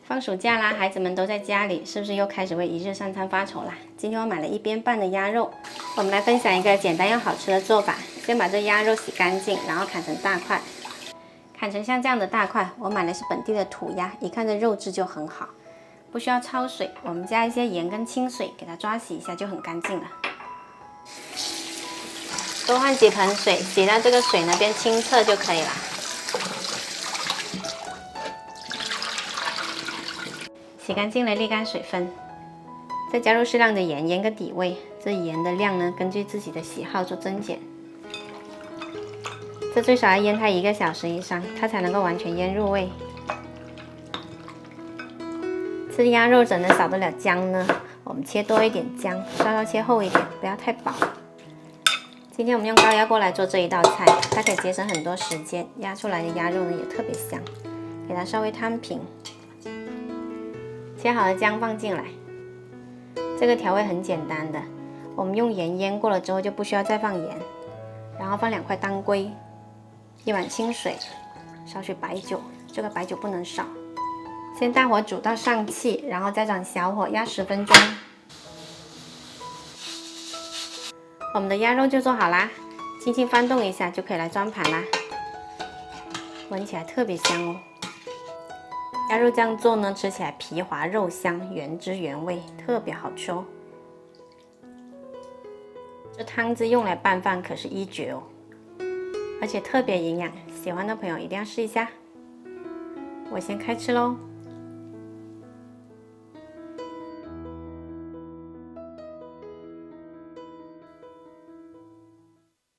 放暑假啦，孩子们都在家里，是不是又开始为一日三餐发愁啦？今天我买了1边半的鸭肉，我们来分享一个简单又好吃的做法。先把这鸭肉洗干净，然后砍成大块，砍成像这样的大块。我买的是本地的土鸭，一看这肉质就很好，不需要焯水，我们加一些盐跟清水给它抓洗一下就很干净了。多换几盆水，洗到这个水呢变清澈就可以了。洗干净了，沥干水分，再加入适量的盐，腌个底味。这盐的量呢，根据自己的喜好做增减。这最少要腌它1个小时以上，它才能够完全腌入味。吃鸭肉怎能少得了姜呢？我们切多一点姜，稍稍切厚一点，不要太薄。今天我们用高压锅来做这一道菜，它可以节省很多时间，压出来的鸭肉呢也特别香。给它稍微摊平。切好的姜放进来，这个调味很简单的，我们用盐腌过了之后就不需要再放盐，然后放2块当归，1碗清水，少许白酒，这个白酒不能少。先大火煮到上气，然后再转小火压10分钟。我们的鸭肉就做好啦，轻轻翻动一下就可以来装盘啦，闻起来特别香哦。鸭肉这样做呢，吃起来皮滑肉香，原汁原味，特别好吃哦。这汤汁用来拌饭可是一绝哦，而且特别营养，喜欢的朋友一定要试一下。我先开吃喽。